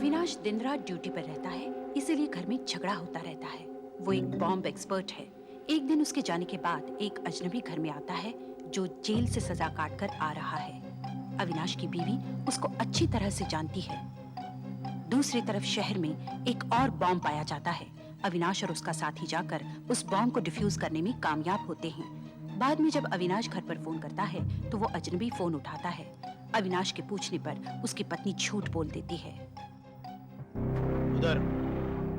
अविनाश दिन रात ड्यूटी पर रहता है, इसीलिए घर में झगड़ा होता रहता है। वो एक बॉम्ब एक्सपर्ट है। एक दिन उसके जाने के बाद एक अजनबी घर में आता है जो जेल से सजा काट कर आ रहा है। अविनाश की बीवी उसको अच्छी तरह से जानती है। दूसरी तरफ शहर में एक और बॉम्ब पाया जाता है। अविनाश और उसका साथी जाकर उस बॉम्ब को डिफ्यूज करने में कामयाब होते हैं। बाद में जब अविनाश घर पर फोन करता है तो वो अजनबी फोन उठाता है। अविनाश के पूछने पर उसकी पत्नी झूठ बोल देती है। उधर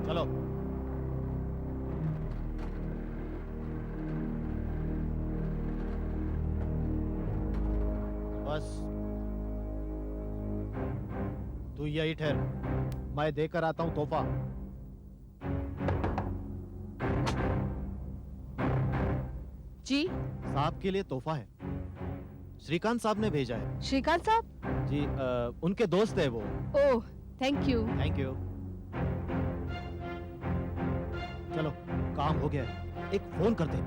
चलो। बस तू यही ठहर, मैं देकर आता हूं तोहफा। जी साहब के लिए तोहफा है, श्रीकांत साहब ने भेजा है। श्रीकांत साहब? जी उनके दोस्त है वो। Oh thank you. Thank you. चलो काम हो गया है, एक फोन कर दे।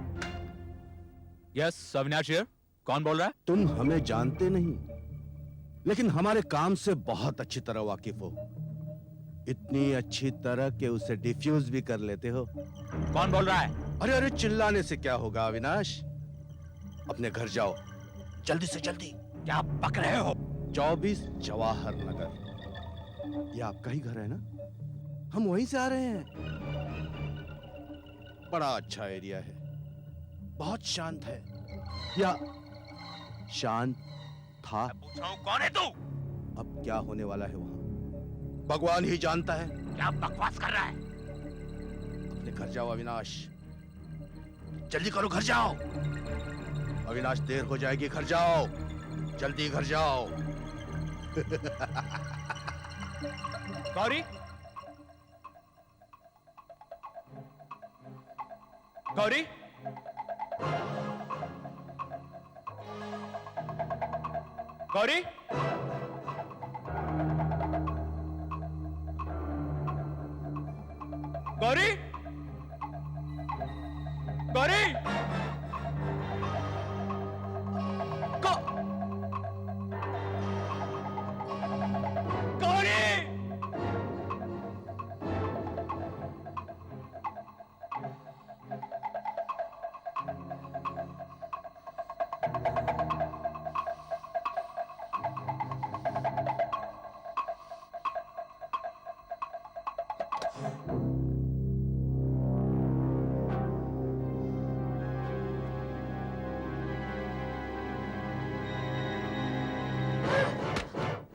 Yes Avinash here. कौन बोल रहा है? तुम हमें जानते नहीं, लेकिन हमारे काम से बहुत अच्छी तरह वाकिफ हो। इतनी अच्छी तरह कि उसे डिफ्यूज भी कर लेते हो। कौन बोल रहा है? अरे अरे चिल्लाने से क्या होगा अविनाश, अपने घर जाओ जल्दी से जल्दी। क्या बक रहे हो? 24 जवाहर नगर, ये आपका ही घर है ना? हम वहीं से आ रहे हैं। बड़ा अच्छा एरिया है, बहुत शांत है, या शांत था। पूछ रहा हूं कौन है तू? अब क्या होने वाला है वहां भगवान ही जानता है। क्या बकवास कर रहा है? अपने घर जाओ अविनाश, जल्दी करो, घर जाओ अविनाश, देर हो जाएगी, घर जाओ जल्दी, घर जाओ। गौरी, गौरी, गौरी, गौरी, गौरी, गौरी।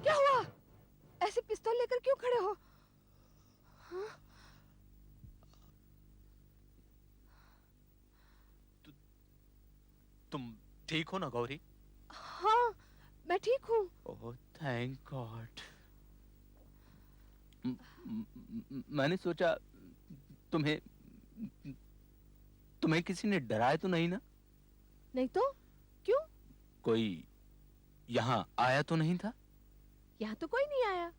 क्या हुआ? ऐसे पिस्तौल लेकर क्यों खड़े हो? हाँ? तुम ठीक हो ना गौरी? हाँ मैं ठीक हूँ। Oh thank God. मैंने सोचा तुम्हें किसी ने डराया तो नहीं ना? नहीं तो क्यों? कोई यहाँ आया तो नहीं था? यहाँ तो कोई नहीं आया।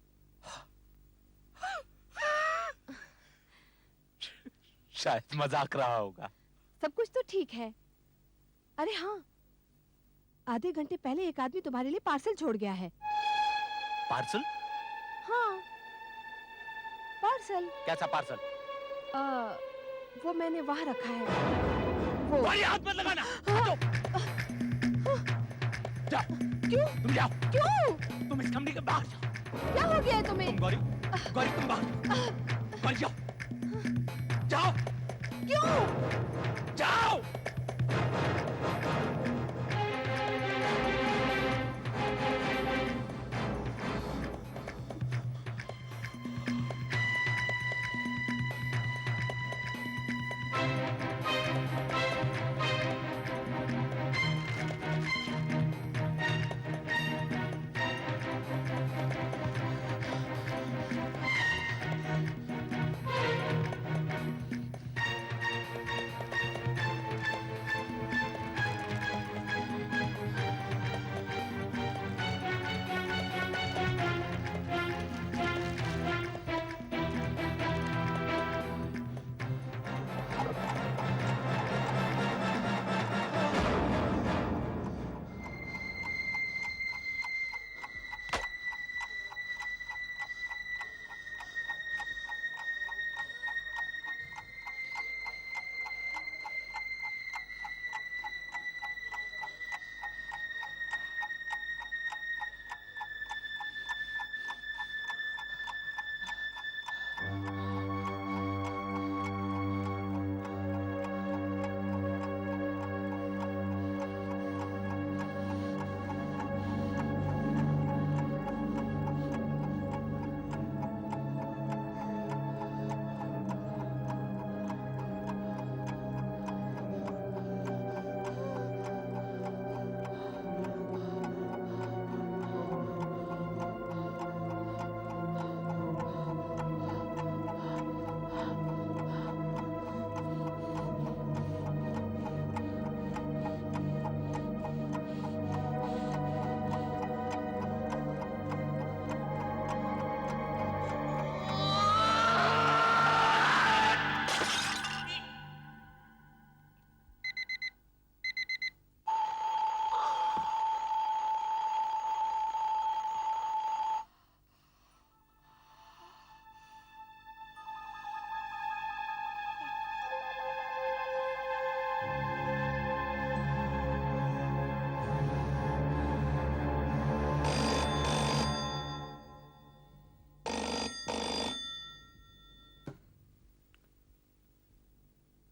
शायद मजाक रहा होगा। सब कुछ तो ठीक है। अरे हाँ, आधे घंटे पहले एक आदमी तुम्हारे लिए पार्सल छोड़ गया है। पार्सल? हाँ पार्सल। कैसा पार्सल? वो मैंने वहां रखा है। वो हाथ मत लगाना। जाओ। क्यों? तुम जाओ। क्यों? तुम इस कमरे के बाहर जाओ। क्या हो गया है तुम्हें? तुम गौरी, गौरी तुम बाहर। गौरी जाओ। जाओ। क्यों? जाओ।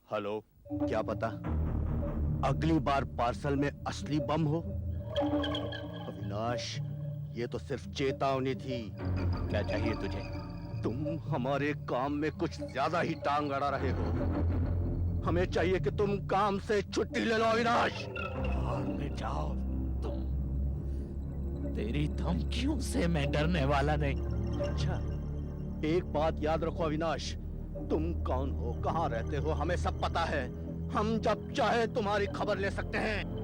हेलो, क्या पता अगली बार पार्सल में असली बम हो। अविनाश, ये तो सिर्फ चेतावनी थी। क्या चाहिए तुझे? तुम हमारे काम में कुछ ज्यादा ही टांग अड़ा रहे हो। हमें चाहिए कि तुम काम से छुट्टी ले लो अविनाश। भाग में जाओ तुम। तेरी धमकियों से मैं डरने वाला नहीं। अच्छा, एक बात याद रखो अविनाश, तुम कौन हो, कहाँ रहते हो, हमें सब पता है। हम जब चाहे तुम्हारी खबर ले सकते हैं।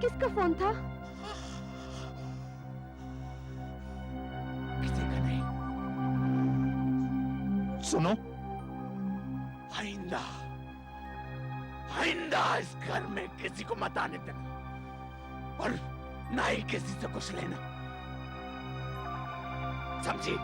किसका फोन था? किसी का नहीं। सुनो, आइंदा आइंदा इस घर में किसी को मत आने देना, और ना ही किसी से कुछ लेना, समझी?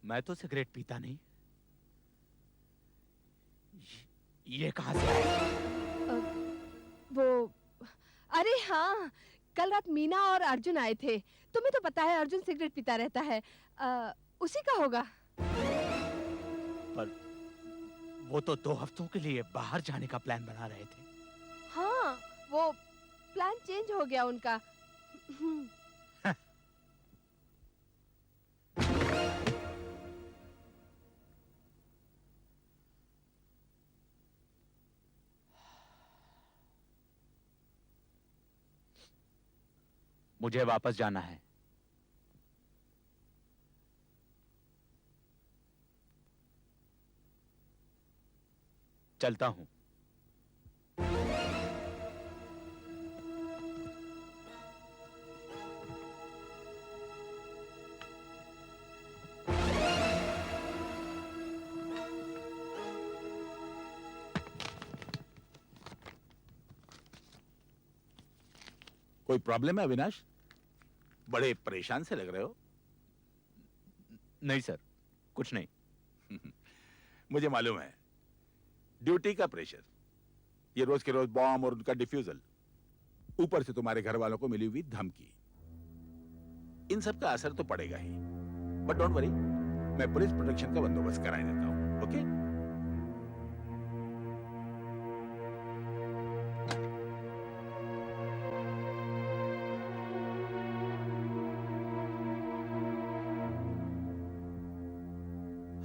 मैं तो सिगरेट पीता नहीं। ये कहां से आया? वो, अरे हाँ, कल रात मीना और अर्जुन आए थे। तुम्हें तो पता है अर्जुन सिगरेट पीता रहता है। उसी का होगा। पर वो तो 2 हफ्तों के लिए बाहर जाने का प्लान बना रहे थे। हाँ, वो प्लान चेंज हो गया उनका। मुझे वापस जाना है। चलता हूं। कोई प्रॉब्लम है अविनाश? बड़े परेशान से लग रहे हो। नहीं सर, कुछ नहीं। मुझे मालूम है, ड्यूटी का प्रेशर, ये रोज के रोज बॉम्ब और उनका डिफ्यूजल, ऊपर से तुम्हारे घर वालों को मिली हुई धमकी, इन सब का असर तो पड़ेगा ही। बट डोंट वरी, मैं पुलिस प्रोटेक्शन का बंदोबस्त कराए देता हूं। ओके?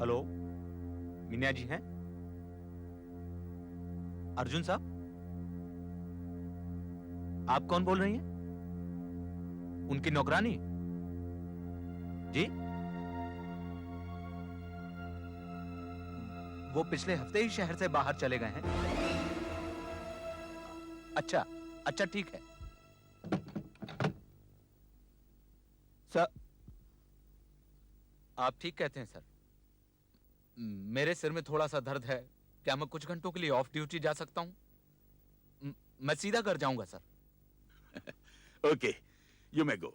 हेलो, मीना जी हैं? अर्जुन साहब, आप कौन बोल रही हैं? उनकी नौकरानी? जी? वो पिछले हफ्ते ही शहर से बाहर चले गए हैं। अच्छा, अच्छा ठीक है। सर, आप ठीक कहते हैं सर। मेरे सिर में थोड़ा सा दर्द है। क्या मैं कुछ घंटों के लिए ऑफ ड्यूटी जा सकता हूं? मैं सीधा घर जाऊंगा सर। ओके, यू मे गो।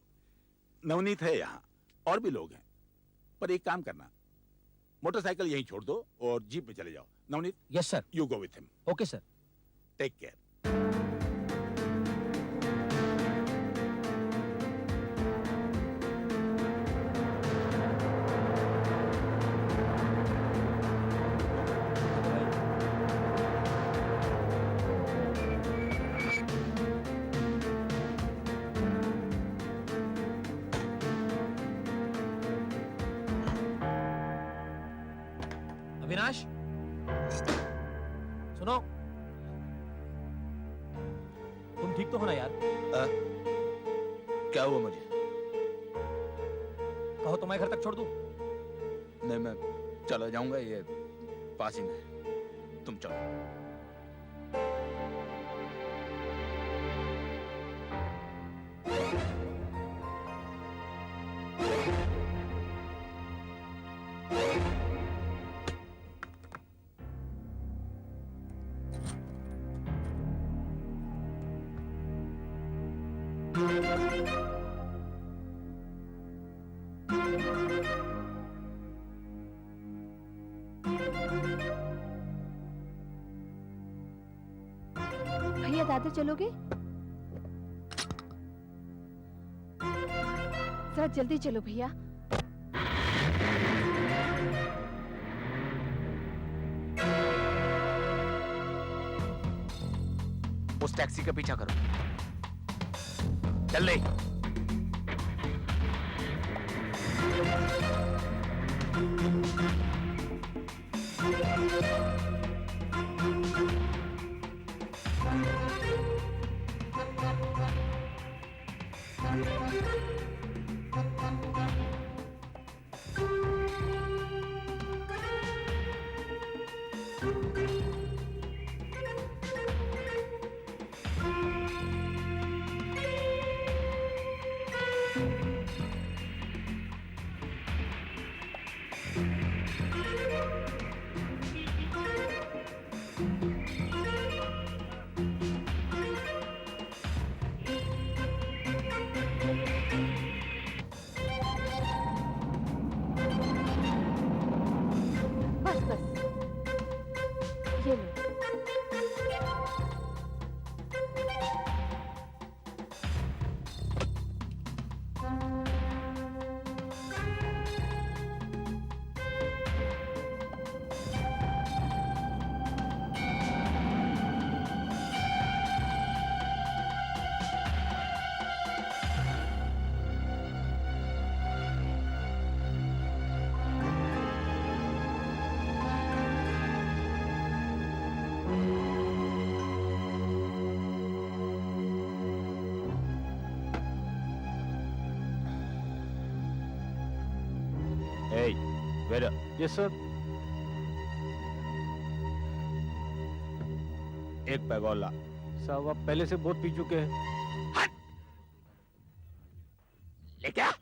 नवनीत है यहाँ, और भी लोग हैं। पर एक काम करना, मोटरसाइकिल यहीं छोड़ दो और जीप में चले जाओ। Navneet, yes sir. You go with him. Okay sir. Take care. Avinash, सुनो, तुम ठीक तो हो ना यार? क्या हुआ मुझे? कहो तो मैं घर तक छोड़ दूं? नहीं, मैं चला जाऊंगा, ये पास ही में है। तुम चलो। भैया दादा चलोगे? जरा जल्दी चलो भैया। उस टैक्सी का पीछा करो, जल्दी। बस बस, ये लो। Hey, waiter. Yes, sir. एक पैग और ला। साहब आप पहले से बहुत पी चुके हैं। ले क्या?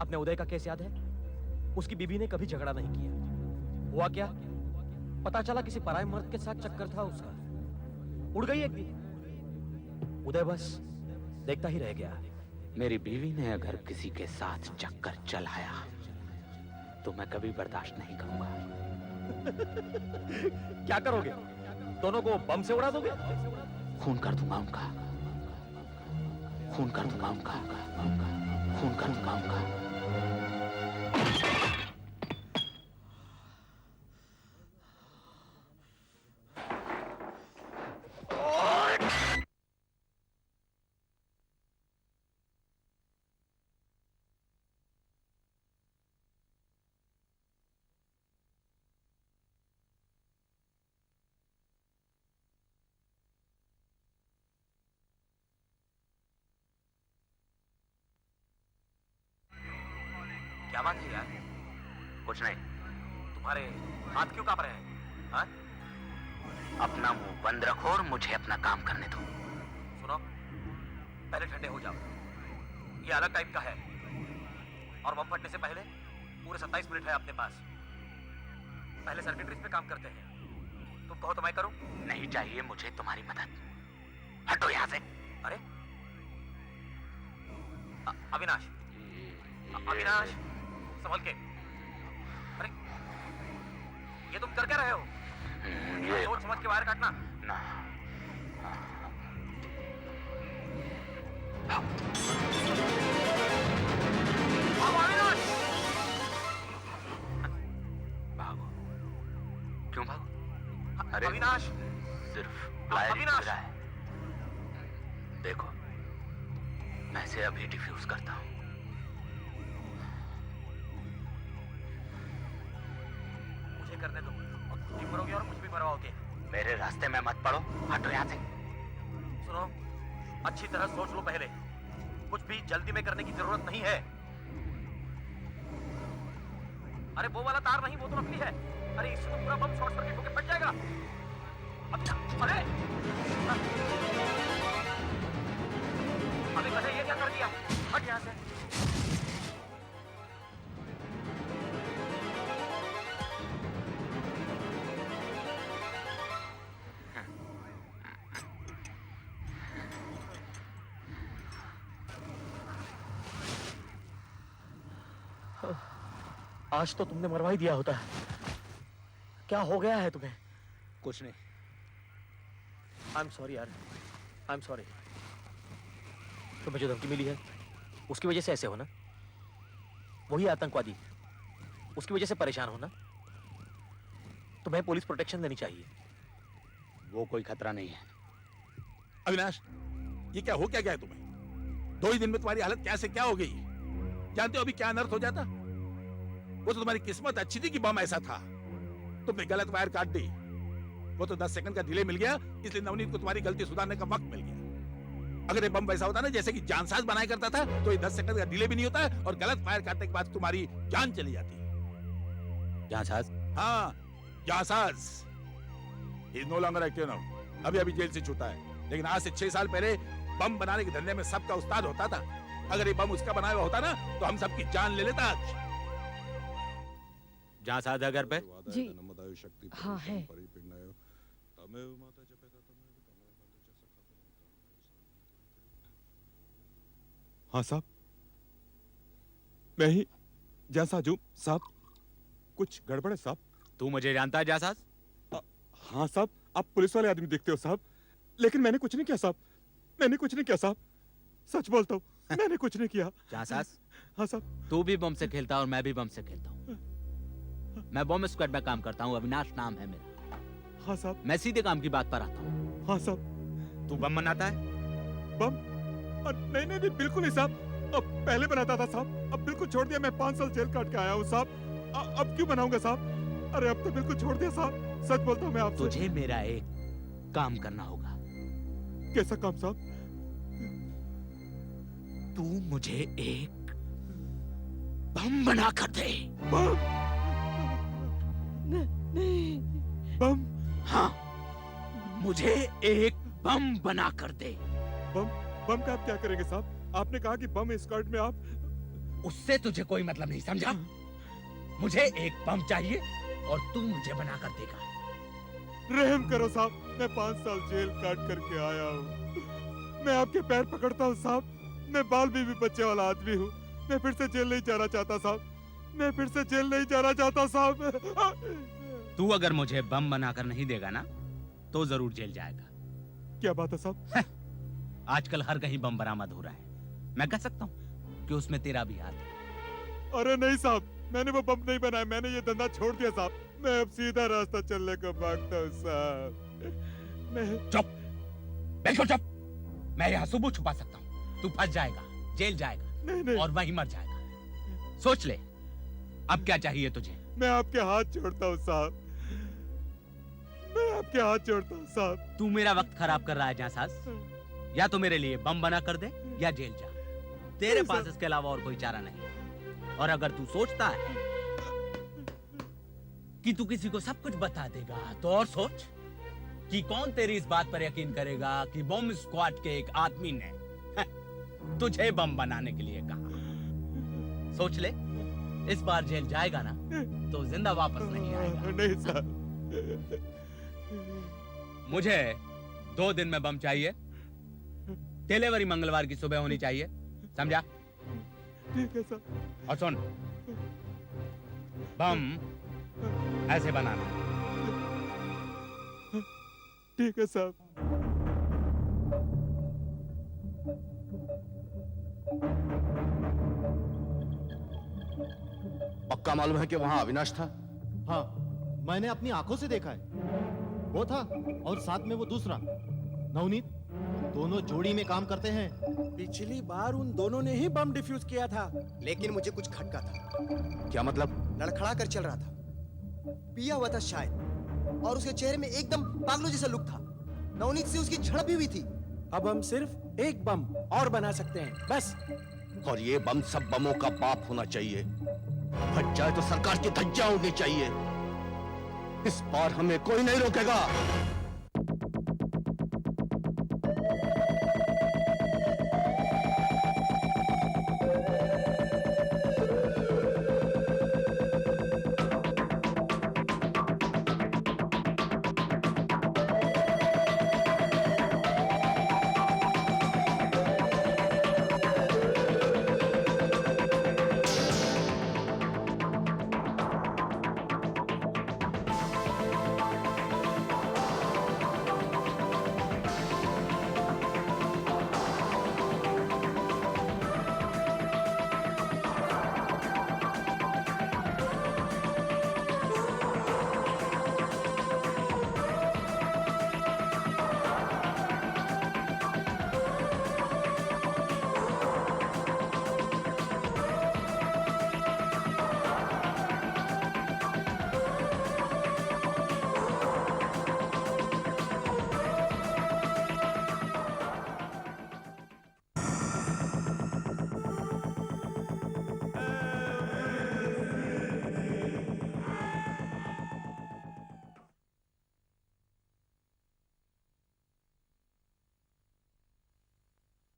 अपने उदय का केस याद है? उसकी बीवी ने कभी झगड़ा नहीं किया। हुआ क्या? पता चला किसी पराये मर्द के साथ चक्कर था उसका। उड़ गई एक दिन। उदय बस देखता ही रह गया। मेरी बीवी ने अगर किसी के साथ चक्कर चलाया तो मैं कभी बर्दाश्त नहीं करूंगा। क्या करोगे? दोनों को बम से उड़ा दोगे? खून कर दूंगा उनका, खून कर दूंगा उनका, खून कर दूंगा उनका। क्या बात है यार? कुछ नहीं। तुम्हारे हाथ क्यों कांप रहे हैं? हाँ? अपना मुंह बंद रखो और मुझे अपना काम करने दो। सुनो, पहले ठंडे हो जाओ। ये अलग टाइप का है और बम फटने से पहले पूरे 27 मिनट है अपने पास। पहले सर्किटरीज पे काम करते हैं। तुम कहो तो मैं करूं? नहीं चाहिए मुझे तुम्हारी मदद। हटो यहाँ से। अरे अविनाश, अविनाश, संभल के। अरे ये तुम कर क्या रहे हो? ये सोच समझ के वायर काटना। ना। भागो अविनाश! भागो। क्यों भागो? अरे अविनाश! सिर्फ वायर ही अविनाश! गिरा है। देखो, मैं इसे अभी डिफ्यूज करता हूँ। मुझे करने दो। तुम भी मरोगे और मुझे भी मरवाओगे। मेरे रास्ते में मत पड़ो। हटो यहाँ से। सुनो, अच्छी तरह सोच लो पहले। कुछ भी जल्दी में करने की जरूरत नहीं है। अरे वो वाला तार नहीं, वो तो नकली है। अरे इससे तो पूरा बम शॉर्ट सर्किट होकर फट जाएगा। अरे अभी पता ये क्या कर दिया? हट यहाँ से। आज तो तुमने मरवा ही दिया होता। क्या हो गया है तुम्हें? कुछ नहीं। आई एम सॉरी यार, आई एम सॉरी। तुम्हें जो धमकी मिली है उसकी वजह से ऐसे हो ना? वही आतंकवादी, उसकी वजह से परेशान हो ना? तुम्हें पुलिस प्रोटेक्शन देनी चाहिए। वो कोई खतरा नहीं है। अविनाश, ये क्या हो क्या गया है तुम्हें? 2 ही दिन में तुम्हारी हालत कैसे क्या हो गई? जानते हो अभी क्या अनर्थ हो जाता? वो तो तुम्हारी किस्मत अच्छी थी कि बम ऐसा था। तुमने गलत वायर काट दी। वो तो 10 सेकंड का डिले मिल गया, इसलिए नवनीत को तुम्हारी गलती सुधारने का वक्त मिल गया। अगर ये बम वैसा होता ना जैसे कि जानसाज बनाया करता था, तो ये 10 सेकंड का डिले भी नहीं होता और गलत वायर काटने के बाद तुम्हारी जान चली जाती। जांसाज? हाँ, Jaansaz is no longer active now. अभी जेल से छूटा है, लेकिन आज से 6 साल पहले बम बनाने के धंधे में सबका उस्ताद होता था। अगर ये बम उसका बनाया हुआ होता ना तो हम सबकी जान ले लेता आज। जांसाज है घर पे? जी हाँ है। हाँ साहब, मैं ही जांसाज हूँ साहब। कुछ गड़बड़ है साहब। तू मुझे जानता है जांसाज? हाँ साहब, आप पुलिस वाले आदमी दिखते हो साहब, लेकिन मैंने कुछ नहीं किया साहब। मैंने कुछ नहीं किया साहब, सच बोलता हूँ, मैंने कुछ नहीं किया। जांसाज, हाँ साहब। तू भी बम से खेलता और मैं भी बम से खेलता हूँ। मैं बम स्क्वाड में काम करता हूँ। अविनाश नाम है मेरा। हाँ साहब। मैं सीधे काम की बात पर आता हूँ। हाँ साहब। तू बम बनाता है? बम? नहीं नहीं नहीं, बिल्कुल नहीं साहब। अब पहले बनाता था साहब, अब बिल्कुल छोड़ दिया। मैं 5 साल जेल काट के आया हूँ साहब। अब क्यों बनाऊंगा साहब? अरे अब तो बिल्कुल छोड़ दिया साहब। सच बोलता हूँ मैं आपसे। तुझे मेरा एक काम करना होगा। कैसा काम साहब? तू मुझे एक बम बना कर दे। बम? नहीं। बम? हाँ, मुझे एक बम बना कर दे। बम? बम का आप क्या करेंगे साहब? आपने कहा कि बम स्क्वाड में आप। उससे तुझे कोई मतलब नहीं, समझा? मुझे एक बम चाहिए और तू मुझे बना कर देगा। रहम करो साहब, मैं 5 साल जेल काट करके आया हूँ। मैं आपके पैर पकड़ता हूँ साहब। मैं बाल बीवी बच्चे वाला आदमी हूँ। मैं फिर से जेल नहीं जाना चाहता साहब। मैं फिर से जेल नहीं जाना चाहता साहब। तू अगर मुझे बम बनाकर नहीं देगा ना तो जरूर जेल जाएगा। क्या बात है साहब? आजकल हर कहीं बम बरामद हो रहा है। मैं कह सकता हूँ कि उसमें तेरा भी हाथ है। अरे नहीं साहब, मैंने वो बम नहीं बनाया। मैंने ये धंधा छोड़ दिया साहब। मैं अब सीधा रास्ता चलने को मांगता हूँ साहब। मैं चुप, बिल्कुल चुप। मैं यहाँ सुबह छुपा सकता हूँ। तू फंस जाएगा, जेल जाएगा नहीं नहीं, और वहीं मर जाएगा। सोच ले, अब क्या चाहिए तुझे? मैं आपके हाथ जोड़ता हूँ साहब। मैं आपके हाथ जोड़ता हूँ साहब। तू मेरा वक्त खराब कर रहा है जांसाज। या तो मेरे लिए बम बना कर दे या जेल जा। तेरे पास इसके अलावा और कोई चारा नहीं। और अगर तू सोचता है कि तू किसी को सब कुछ बता देगा तो और सोच कि कौन तेरी इस बात पर यकीन करेगा कि बम स्क्वाड के एक आदमी ने तुझे बम बनाने के लिए कहा। सोच ले, इस बार जेल जाएगा ना तो जिंदा वापस नहीं आएगा। नहीं सर। मुझे 2 दिन में बम चाहिए। डिलीवरी मंगलवार की सुबह होनी चाहिए, समझा? ठीक है सर। और सुन, बम ऐसे बनाना है। ठीक है साहब। पक्का मालूम है कि वहां अविनाश था? हाँ, मैंने अपनी आंखों से देखा है। वो था और साथ में वो दूसरा नवनीत, दोनों जोड़ी में काम करते हैं। पिछली बार उन दोनों ने ही बम डिफ्यूज किया था, लेकिन मुझे कुछ खटका था। क्या मतलब? लड़खड़ा कर चल रहा था, पिया हुआ था शायद, और उसके चेहरे में एकदम पागलों जैसा लुक था। नवनीत से उसकी झड़प भी हुई थी। अब हम सिर्फ एक बम और बना सकते हैं, बस। और ये बम सब बमों का बाप होना चाहिए। फट जाए तो सरकार की धज्जियां उड़नी चाहिए। इस बार हमें कोई नहीं रोकेगा।